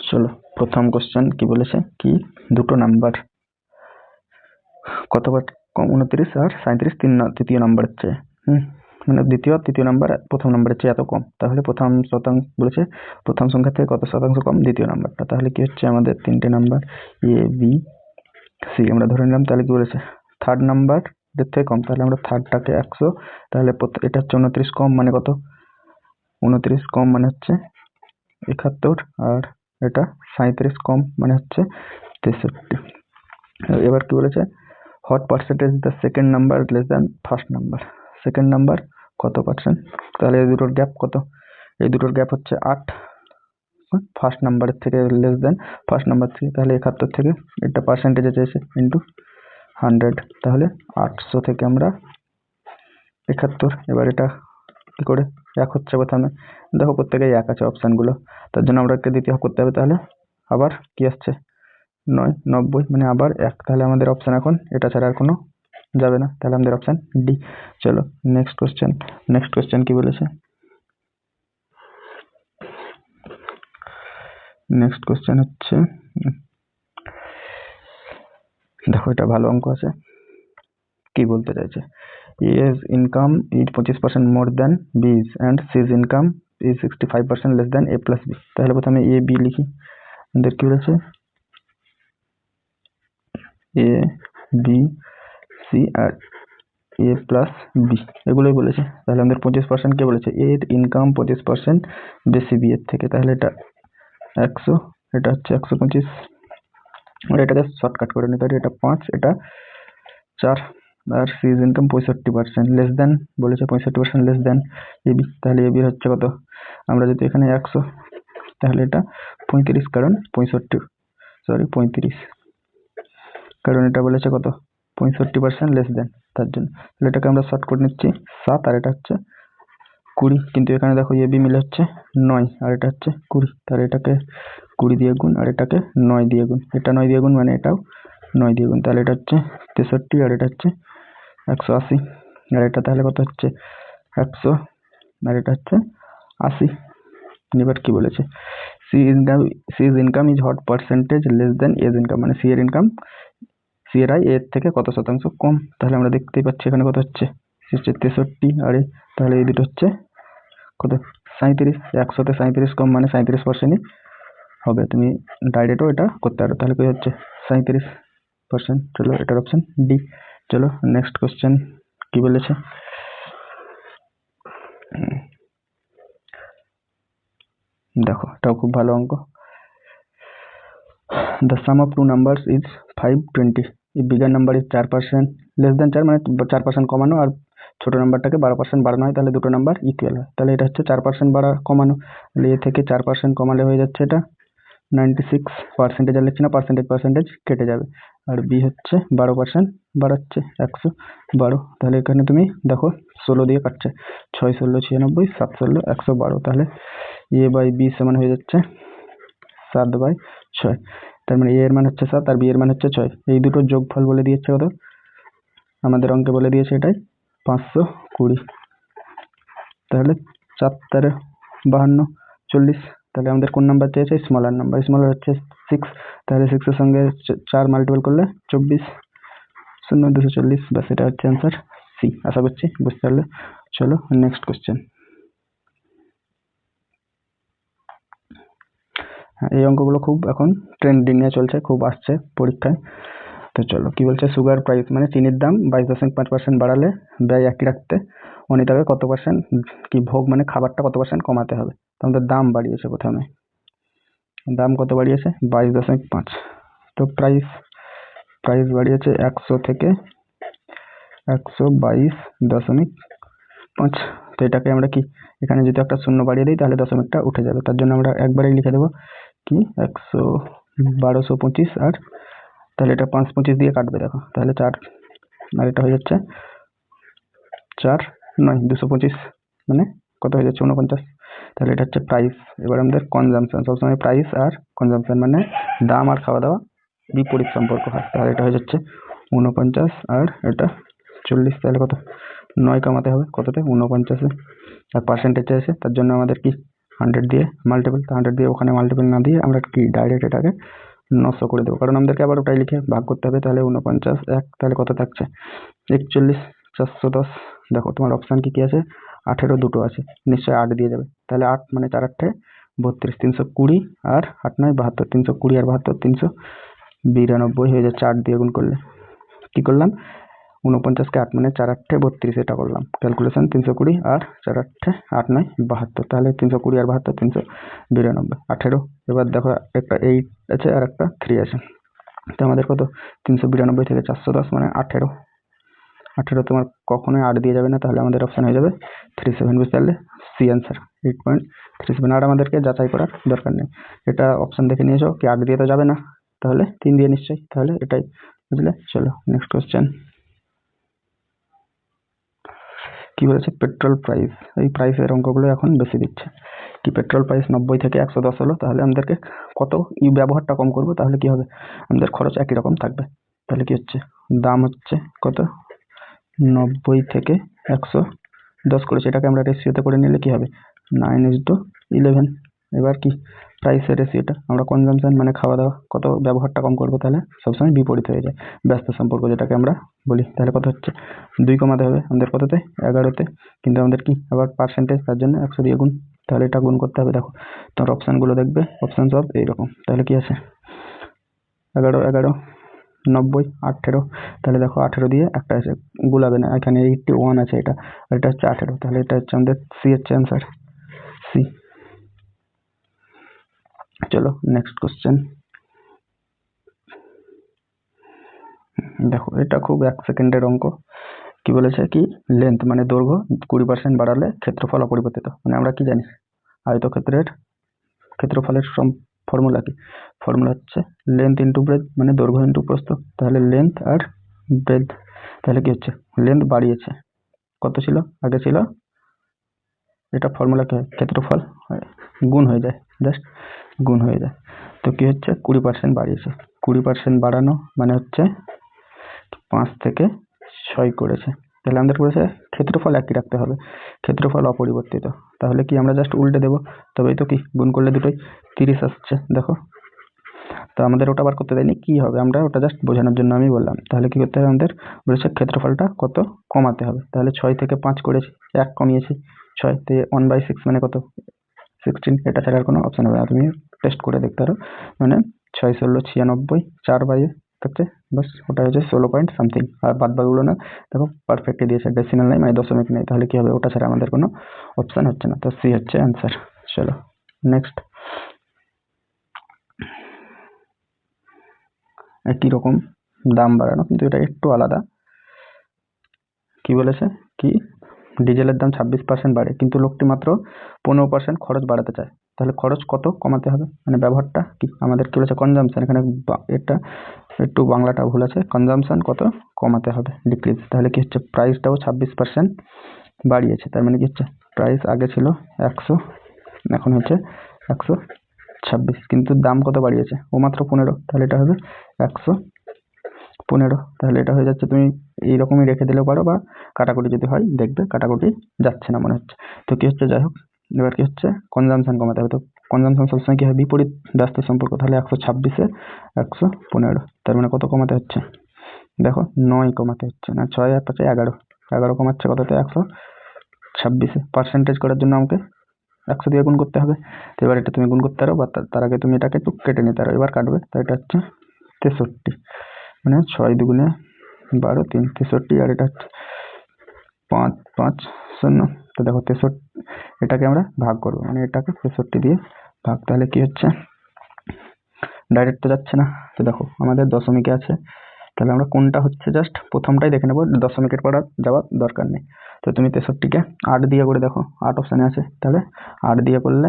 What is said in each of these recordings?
চলো প্রথম কোশ্চেন কি বলেছে, কি দুটো নাম্বার কতবার কম 29 আর 37 তৃতীয় নাম্বারের চেয়ে, মানে দ্বিতীয় আর তৃতীয় নাম্বার প্রথম নাম্বারের চেয়ে এত কম, তাহলে প্রথম শতাংশ বলেছে প্রথম সংখ্যা থেকে কত শতাংশ কম দ্বিতীয় নাম্বারটা। তাহলে কি হচ্ছে, আমাদের তিনটে নাম্বার এ বি সি আমরা ধরে নিলাম। তাহলে কি বলেছে থার্ড নাম্বার এর থেকে কম, তাহলে আমরা থার্ডটাকে 100, তাহলে এটা হচ্ছে 29 কম মানে কত, 29 কম মানে হচ্ছে 71, আর এটা 37 কম মানে হচ্ছে 63। এবার কি বলেছে, what percentage the second number less than first number, second number কত পার্সেন্ট। তাহলে এই দুটোর গ্যাপ কত, এই দুটোর গ্যাপ হচ্ছে 8, ফার্স্ট নাম্বারের থেকে লেস দেন ফার্স্ট নাম্বার থেকে, তাহলে 71 থেকে এটা পার্সেন্টেজে চেয়েছে ইন্টু 100, তাহলে 800 থেকে আমরা 71। এবার এটা কি করে এক হচ্ছে, প্রথমে দেখো প্রত্যেকেই এক আছে অপশানগুলো, তার জন্য আমরা দ্বিতীয় করতে হবে। তাহলে আবার কি আসছে 9 90 মানে আবার 1, তাহলে আমাদের অপশান এখন এটা ছাড়া আর কোনো যাবে না, তাহলে আমাদের অপশান ডি। চলো নেক্সট কোশ্চেন কি বলেছে, নেক্সট কোশ্চেন হচ্ছে, দেখো এটা ভালো অঙ্ক আছে। কি বলতে চাইছে, এ's income is 25% more than b's and c's income is 65% less than a plus b। তাহলে প্রথমে এ বি লিখি, আমাদের কি বলেছে A B C R A plus B এগুলোই বলেছে। তাহলে আমাদের 25% কে বলেছে, এর ইনকাম 25% বেশি বি এর থেকে, তাহলে এটা 100, এটা হচ্ছে 125, আমরা এটাকে শর্টকাট করে নিতে পারি, এটা 5 এটা 4, আর সিজ ইনকাম 65% লেস দেন বলেছে, 65% লেস দেন এবি, তাহলে এবি হচ্ছে কত, আমরা যদি এখানে 100 তাহলে এটা 35, কারণ 35, কারণ এটা বলেছে কত 65% লেস দেন, তার জন্য। তাহলে এটাকে আমরা শর্ট করে নিচ্ছি 7, আর এটা হচ্ছে 20, কিন্তু এখানে দেখো এবি মিলে হচ্ছে 9 আর এটা হচ্ছে 20, তাহলে এটাকে 20 দিয়ে গুণ আর এটাকে 9 দিয়ে গুণ, এটা 9 দিয়ে গুণ মানে এটাও 9 দিয়ে গুণ, তাহলে এটা হচ্ছে 63 আর এটা হচ্ছে 180, আর এটা তাহলে কত হচ্ছে 100 আর এটা হচ্ছে 80। এবার কি বলেছে, C is income is what percentage less than A's income, মানে সি এর ইনকাম সি এর আয় এর থেকে কত শতাংশ কম। তাহলে আমরা দেখতেই পাচ্ছি এখানে কত হচ্ছে 63, আর তাহলে এই দুটো হচ্ছে কত 37, 100তে 37 কম মানে 37%ই হবে। তুমি ডাইরেক্টও এটা করতে পারো, তাহলে কি হচ্ছে 37%। চলো এটার অপশন ডি। চলো নেক্সট কোশ্চেন কি বলেছে, দেখো এটাও খুব ভালো অঙ্ক। The sum of two numbers is 520 if bigger number is 4% less than 4 মানে 4% কমানো আর ছোট নাম্বারটাকে 12% বাড়ানো হয়, তাহলে দুটো নাম্বার ইকুয়াল হয়। তাহলে এটা হচ্ছে 4% বাড়া কমানো, তাহলে এ থেকে 4% কমালে হয়ে যাচ্ছে এটা 96%, আর লিখছি না পার্সেন্টেজ কেটে যাবে, আর বি হচ্ছে 12% বাড়াচ্ছে 112, তাহলে এখানে তুমি দেখো 16 দিয়ে কাটছে, 6 16 96, 7 16 112, তাহলে এ বাই বি সমান হয়ে যাচ্ছে 7/6। তার মানে এ এর মান হচ্ছে 7 আর বি এর মান হচ্ছে 6, এই দুটোর যোগফল বলে দিয়েছে কত, আমাদের অঙ্কে বলে দিয়েছে এটাই 520, তাহলে 4 × 52 40, তাহলে আমাদের কোন নাম্বার চেয়েছে, স্মলার নাম্বার, স্মলার হচ্ছে 6, তাহলে 6 এর সঙ্গে 4 মাল্টিপল করলে 24 0 240, বাস এটা হচ্ছে অ্যান্সার সি। আশা করছি বুঝতে পারলে। চলো নেক্সট কোশ্চেন, এই অঙ্কগুলো খুব এখন ট্রেন্ডিং এ চলছে, খুব আসছে পরীক্ষায়। তো চলো কি বলছে, সুগার প্রাইস মানে চিনির দাম 22.5% বাড়ালে ব্যয় একই রাখতে অনিতাকে কত পার্সেন্ট কি ভোগ মানে খাবারটা কত পার্সেন্ট কমাতে হবে। তো আমাদের দাম বাড়িয়েছে, প্রথমে দাম কত বাড়িয়েছে 22.5, তো প্রাইস বাড়িয়েছে 100 থেকে 122.5, তো এটাকে আমরা কি এখানে যদি একটা শূন্য বাড়িয়ে দিই তাহলে দশমিকটা উঠে যাবে, তার জন্য আমরা একবারেই লিখে দেবো কি 1225, আর তাহলে এটা 5 25 দিয়ে কাটবে, দেখো তাহলে 4, আর এটা হয়ে যাচ্ছে 4 9 225 মানে কত হয়ে যাচ্ছে 49, তাহলে এটা হচ্ছে প্রাইস। এবার আমাদের কনজাম্পশন, সবসময় প্রাইস আর কনজাম্পশন মানে দাম আর খাওয়া দাওয়া বিপরীত সম্পর্ক হয়, তাহলে এটা হয়ে যাচ্ছে 49 আর এটা 40, তাহলে কত 9 কমাতে হবে কতটা 49, আর পার্সেন্টেজ চাইছে তার জন্য আমাদের কি 100 দিয়ে মাল্টিপল, তো 100 দিয়ে ওখানে মাল্টিপল না দিয়ে আমরা কি ডাইরেক্ট এটাকে 900 করে দেবো, কারণ আমাদেরকে আবার ওটাই লিখে ভাগ করতে হবে। তাহলে 49 1, তাহলে কত থাকছে 41 410। দেখো তোমার অপশান কি আছে, 18 দুটো আছে, নিশ্চয়ই 8 দিয়ে যাবে। তাহলে 8 মানে 4 8 32, 320 আর 8 9 72, 320 আর 72 392 হয়ে যাচ্ছে 8 দিয়ে গুণ করলে। কি করলাম, 49কে 8 মানে 4 8 32, এটা করলাম ক্যালকুলেশন। 320 আর 4 8 8 9 72, তাহলে 320 আর 72 392, 18। এবার দেখো একটা 8 আছে আর একটা 3 আছে, তো আমাদের কত 392 থেকে 410 মানে 18। তোমার কখনোই 8 দিয়ে যাবে না, তাহলে আমাদের অপশন হয়ে যাবে 37। বুঝতে পারলে, সি অ্যান্সার 8.37। আর আমাদেরকে যাচাই করার দরকার নেই, এটা অপশন দেখে নিয়েছো কি 8 দিয়ে তো যাবে না, তাহলে 3 দিয়ে নিশ্চয়ই, তাহলে এটাই। বুঝলে, চলো নেক্সট কোশ্চেন। কি বলেছে, পেট্রোল প্রাইস, এই প্রাইসের অঙ্কগুলো এখন বেশি দিচ্ছে। কি পেট্রোল প্রাইস 90 থেকে 110 হলো, তাহলে আমাদেরকে কত ব্যবহারটা কম করব, তাহলে কি হবে, আমাদের খরচ একই রকম থাকবে। তাহলে কি হচ্ছে, দাম হচ্ছে কত 90 থেকে 110 করেছে, এটাকে আমরা রেশিওতে করে নিলে কি হবে 9:11। এবার কি প্রাইসের রেশিওটা আমরা কনজামশন মানে খাওয়া দাওয়া কত ব্যবহারটা কম করবো, তাহলে সবসময় বিপরীত হয়ে যায়, ব্যস্ত সম্পর্ক যেটাকে আমরা বলি। তাহলে কত হচ্ছে 2 কমাতে হবে আমাদের কততে 11তে, কিন্তু আমাদের কি আবার পার্সেন্টেজ, তার জন্য 100 দিয়ে গুণ, তাহলে এটা গুণ করতে হবে। দেখো তোমার অপশানগুলো দেখবে, অপশান সব এইরকম। তাহলে কি আছে 11 11 90 18, তাহলে দেখো 18 দিয়ে একটা আছে গুলাবে না, এখানে 81 আছে, এটা আর এটা হচ্ছে 18, তাহলে এটা হচ্ছে আমাদের সি হচ্ছে অ্যান্সার, সি। চলো নেক্সট কোশ্চেন। দেখো এটা খুব 1 সেকেন্ডের অঙ্ক। কি বলেছে, কি লেন্থ মানে দৈর্ঘ্য 20% বাড়ালে ক্ষেত্রফল অপরিবর্তিত, মানে আমরা কি জানি আয়তক্ষেত্রের ক্ষেত্রফলের ফর্মুলা কি, ফর্মুলা হচ্ছে লেন্থ ইন্টু ব্রেথ, মানে দৈর্ঘ্য ইন্টু প্রস্থ। তাহলে লেন্থ আর ব্রেথ, তাহলে কি হচ্ছে লেন্থ বাড়িয়েছে, কত ছিল আগে ছিল, এটা ফর্মুলা কি হয় ক্ষেত্রফল গুণ হয়ে যায়, জাস্ট গুণ হয়ে যায়। তো কি হচ্ছে 20% বাড়িয়েছে, 20% বাড়ানো মানে হচ্ছে 5 থেকে 6 করেছে, তাহলে আমাদের বলেছে ক্ষেত্রফল একই রাখতে হবে, ক্ষেত্রফল অপরিবর্তিত। তাহলে কি আমরা জাস্ট উল্টে দেবো, তবেই তো কি গুণ করলে দুটোই 30 আসছে। দেখো তো আমাদের ওটা বার করতে দেয়নি, কি হবে আমরা ওটা জাস্ট বোঝানোর জন্য আমি বললাম। তাহলে কি করতে হবে, আমাদের বলেছে ক্ষেত্রফলটা কত কমাতে হবে, তাহলে 6 থেকে 5 করেছি, 1 কমিয়েছি 6 তে 1/6 মানে কত 16, এটা ছাড়া আর কোনো অপশন হবে না, তুমি টেস্ট করে দেখতে পারো। মানে 6 16 96, 4 বাইরে থাকছে, বাস ওটা হচ্ছে 16 পয়েন্ট সামথিং। আর বাদ বাকিগুলো না দেখো পারফেক্টলি দিয়েছে, ডেসিমাল নেই মানে দশমিক নেই, তাহলে কি হবে ওটা ছাড়া আমাদের কোনো অপশন হচ্ছে না, তো সি হচ্ছে অ্যান্সার। চলো নেক্সট। একই রকম দাম বাড়ানো, কিন্তু এটা একটু আলাদা। কি বলেছে, কি ডিজেলের দাম 26% বাড়ে, কিন্তু লোকটি মাত্র 15% খরচ বাড়াতে চায়, তাহলে খরচ কত কমাতে হবে, মানে ব্যবহারটা কি আমাদের কি বলেছে কনজামশন, এখানে এটা একটু বাংলাটা ভুল আছে, কনজামশন কত কমাতে হবে ডিক্রিজ। তাহলে কি হচ্ছে প্রাইসটাও 26% বাড়িয়েছে, তার মানে কি হচ্ছে প্রাইস আগে ছিল 100, এখন হচ্ছে 126, কিন্তু দাম কত বাড়িয়েছে ও মাত্র 15, তাহলে এটা হবে 115। তাহলে এটা হয়ে যাচ্ছে, তুমি এইরকমই রেখে দিলেও পারো, বা কাটাকুটি যদি হয় দেখবে কাটাকুটি যাচ্ছে না মনে হচ্ছে। তো কি হচ্ছে যাই হোক, এবার কি হচ্ছে কনজামশন কমাতে হবে, তো কনজামশন সবসময় কি হয় বিপরীত ব্যস্ত সম্পর্ক, তাহলে 126-এ 115, তার মানে কত কমাতে হচ্ছে দেখো 9 কমাতে হচ্ছে না, 6 আর 5 11, 11 কমাচ্ছে কততে 126-এ। পার্সেন্টেজ করার জন্য আমাকে 100 দিয়ে গুণ করতে হবে, তো এবার এটা তুমি গুণ করতে পারো, বা তার আগে তুমি এটাকে একটু কেটে নিতে পারো, এবার কাটবে, তো এটা হচ্ছে 63, মানে 6 দুগুণে 12 3 63, আর এটা হচ্ছে 5 5 0, তো দেখো 63, এটাকে আমরা ভাগ করবো, মানে এটাকে 63 দিয়ে ভাগ, তাহলে কি হচ্ছে ডাইরেক্ট তো যাচ্ছে না, তো দেখো আমাদের দশমিকে আছে, তাহলে আমরা কোনটা হচ্ছে জাস্ট প্রথমটাই দেখে নেবো, দশমিকের পর আর যাওয়ার দরকার নেই। তো তুমি 63-কে 8 দিয়ে করে দেখো, 8 অপশানে আছে, তাহলে 8 দিয়ে করলে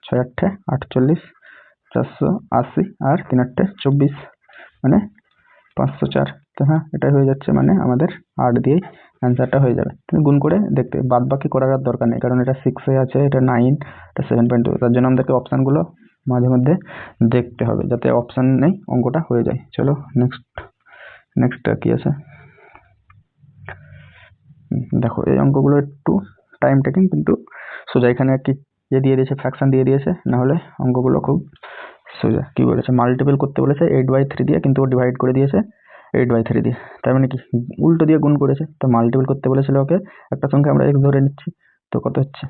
6 8 48 480, আর 3 8 24, মানে 504। তো হ্যাঁ এটাই হয়ে যাচ্ছে, মানে আমাদের 8 দিয়েই অ্যান্সারটা হয়ে যাবে। তুমি গুণ করে দেখতে, বাদ বাকি করার আর দরকার নেই, কারণ এটা 6-এ আছে, এটা 9, এটা 7.2, তার জন্য আমাদেরকে অপশানগুলো মাঝে মধ্যে দেখতে হবে, যাতে অপশান নেই অঙ্কটা হয়ে যায়। চলো নেক্সটটা কি আছে, দেখো এই অঙ্কগুলো একটু টাইম টেকিং, কিন্তু সোজা এখানে কি দিয়ে দিয়েছে, ফ্র্যাকশন দিয়ে দিয়েছে, না হলে অঙ্কগুলো খুব সোজা। কি বলেছে, মাল্টিপল করতে বলেছে 8/3 দিয়ে, কিন্তু ও ডিভাইড করে দিয়েছে 8/3 দিয়ে। তার মানে কি উল্টো দিয়ে গুণ করেছে। তো মাল্টিপল করতে বলেছিল ওকে একটা সংখ্যা, আমরা x ধরে নিচ্ছি। তো কত হচ্ছে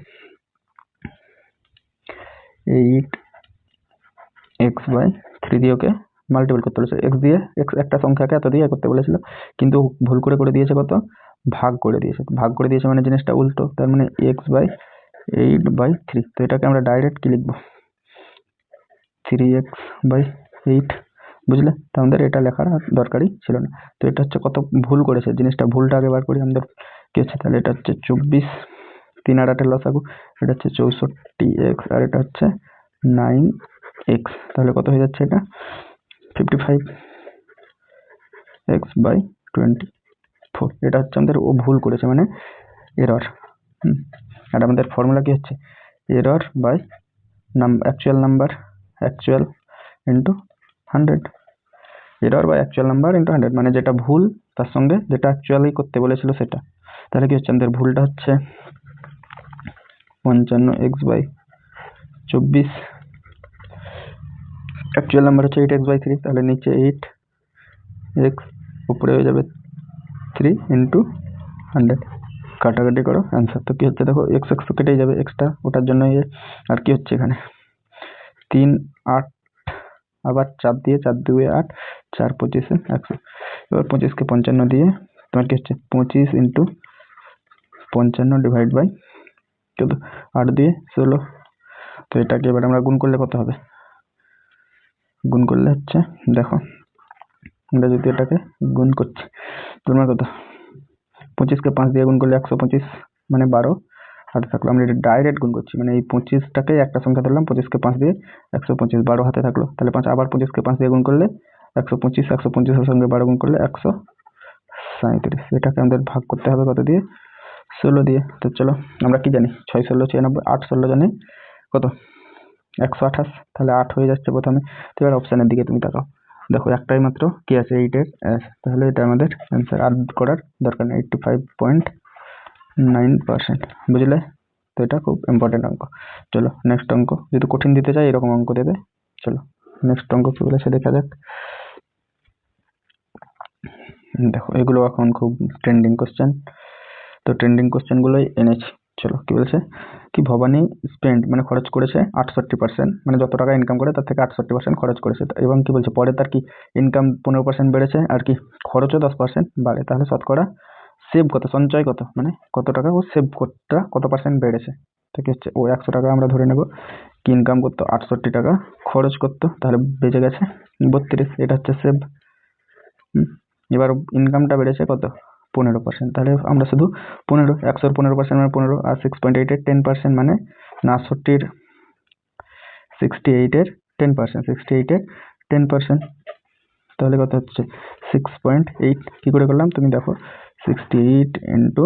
8x/3 দিয়ে ওকে মাল্টিপল করতে বলেছে। x দিয়ে একটা সংখ্যাকে এত দিয়ে করতে বলেছিল, কিন্তু ভুল করে দিয়েছে কত, ভাগ করে দিয়েছে। ভাগ করে দিয়েছে মানে জিনিসটা উল্টো, তার মানে x/8/3। তো এটাকে আমরা ডাইরেক্ট কি লিখবো, 3x/8, বুঝলে? তো আমাদের এটা লেখার দরকারই ছিল না। তো এটা হচ্ছে কত ভুল করেছে, জিনিসটা ভুলটা আগে বার করি আমাদের কি হচ্ছে। তাহলে এটা হচ্ছে 24, 3 আর 8 লসাগু, এটা হচ্ছে 64x, আর এটা হচ্ছে 9x। তাহলে কত হয়ে যাচ্ছে, এটা 55x/24। এটা হচ্ছে আমাদের ও ভুল করেছে, মানে এরর। আর আমাদের ফর্মুলা কি হচ্ছে, error by actual number, actual into 100। Error by actual number into 100, মানে যেটা ভুল তার সঙ্গে যেটা অ্যাকচুয়ালি করতে বলেছিল সেটা। তাহলে কি হচ্ছে, আমাদের ভুলটা হচ্ছে 55x/24, অ্যাকচুয়াল নাম্বার হচ্ছে 8x/3। তাহলে নিচে 8x, উপরে হয়ে যাবে 3 ইন্টু 100, কাটাকাটি করো অ্যান্সার। তো কি হচ্ছে দেখো, এক্স তো কেটেই যাবে, এক্সটা ওটার জন্য। আর কি হচ্ছে এখানে 3, 8, আবার 4 দিয়ে, 4 2 8, 4 25 100। এবার 25কে 55 দিয়ে তোমার কি হচ্ছে 25 ইন্টু 55 ডিভাইড বাই কত, 8 দিয়ে 16। তো এটাকে এবার আমরা গুণ করলে কত হবে, গুণ করলে হচ্ছে দেখো, আমরা যদি এটাকে গুণ করছি তোমার কত, 25কে 5 দিয়ে গুণ করলে 125, মানে 12 হাতে থাকলো। আমরা এটা ডাইরেক্ট গুণ করছি, মানে এই 25টাকে একটা সংখ্যা ধরলাম, 25কে 5 দিয়ে 125, 12 হাতে থাকলো। তাহলে 5, আবার 25কে 5 দিয়ে গুণ করলে 125, 125 সঙ্গে 12 গুণ করলে 137। এটাকে আমাদের ভাগ করতে হবে কত দিয়ে, 16 দিয়ে। তো চলো, আমরা কি জানি 6 16 96, 8 16 জানি কত, 128। তাহলে 8 হয়ে যাচ্ছে প্রথমে। তো এবার অপশানের দিকে তুমি তাকাও, দেখো একটাই মাত্র কি আছে, 8-এর। তাহলে এটা আমাদের অ্যান্সার, আর করার দরকার নেই। 85.9%, বুঝলে? তো এটা খুব ইম্পর্টেন্ট অঙ্ক। চলো নেক্সট অঙ্ক, যদি কঠিন দিতে চাই এরকম অঙ্ক দেবে। চলো নেক্সট অঙ্ক কি বলেছে দেখা যাক। দেখো এগুলো এখন খুব ট্রেন্ডিং কোশ্চেন, তো ট্রেন্ডিং কোশ্চেনগুলোই এনেছি। চলো কি বলছে, কি ভবানী স্পেন্ড মানে খরচ করেছে 68%, মানে যত টাকা ইনকাম করে তার থেকে 68% খরচ করেছে। এবং কি বলছে, পরে তার কি ইনকাম 15% বেড়েছে, আর কি খরচও 10% বাড়ে। তাহলে শতকরা সেভ কত, সঞ্চয় কত, মানে কত টাকা ও সেভ করতে কত পার্সেন্ট বেড়েছে। তো কি হচ্ছে, ও 100 টাকা আমরা ধরে নেব, কি ইনকাম করতো 68 টাকা, খরচ করতো তাহলে বেঁচে গেছে 32। এটা হচ্ছে সেভ। এবার ইনকামটা বেড়েছে কত, 15%। তাহলে আমরা শুধু 15, 100-র 15% মানে 15, আর 6.8-এর 10% মানে 68-এর 68-এর 10%, 68-এর 10%। তাহলে কত হচ্ছে 6.8। কি করে করলাম তুমি দেখো, 68 ইন্টু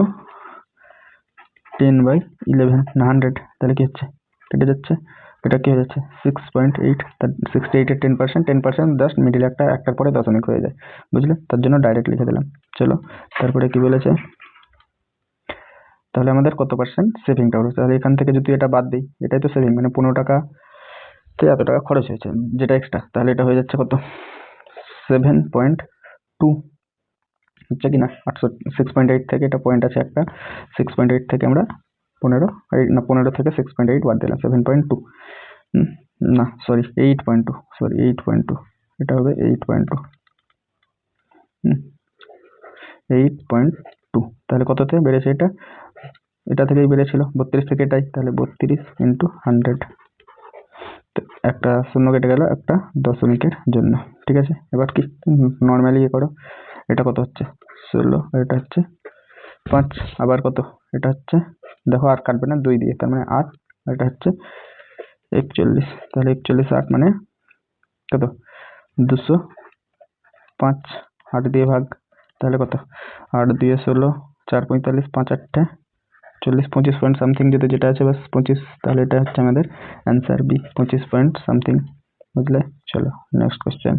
10/11 না 100, তাহলে কি হচ্ছে কেটে যাচ্ছে, এটা কি হয়ে যাচ্ছে 6.8। 68-এর 10%, 10% জাস্ট মিডিল একটার পরে দশমিক হয়ে যায়, বুঝলে? তার জন্য ডাইরেক্ট লিখে দিলাম। চলো তারপরে কি বলেছে, তাহলে আমাদের কত পার্সেন্ট সেভিংটা হলো। তাহলে এখান থেকে যদি এটা বাদ দিই, এটাই তো সেভিং, মানে 15 টাকাতে এত টাকা খরচ হয়েছে যেটা এক্সট্রা, তাহলে এটা হয়ে যাচ্ছে কত 7.2 হচ্ছে কি না 6.8 থেকে, এটা পয়েন্ট আছে একটা, 6.8 থেকে আমরা 15 থেকে 6.8 বাদ দিলাম, 7.2 না সরি 8.2, সরি 8.2, এটা হবে 8.2, 8.2। তাহলে কততে বেড়েছে, এটা থেকেই বেড়েছিল 32 থেকে এটাই, তাহলে 32 ইন্টু 100। একটা শূন্য কেটে গেল একটা দশমিকের জন্য, ঠিক আছে? এবার কি নর্মালি করো, এটা কত হচ্ছে 16, এটা হচ্ছে 5, আবার কত, এটা হচ্ছে দেখো আর কাটবে না 2 দিয়ে, তার মানে 8, এটা হচ্ছে 41। তাহলে 41 8 মানে কত 205, 8 দিয়ে ভাগ, তাহলে কত 8 দিয়ে 16, 4 45, 5 8 40, 25 পয়েন্ট সামথিং, যদি যেটা আছে বাস 25। তাহলে এটা হচ্ছে আমাদের অ্যান্সার বি, 25 পয়েন্ট সামথিং, বুঝলে? চলো নেক্সট কোশ্চেন।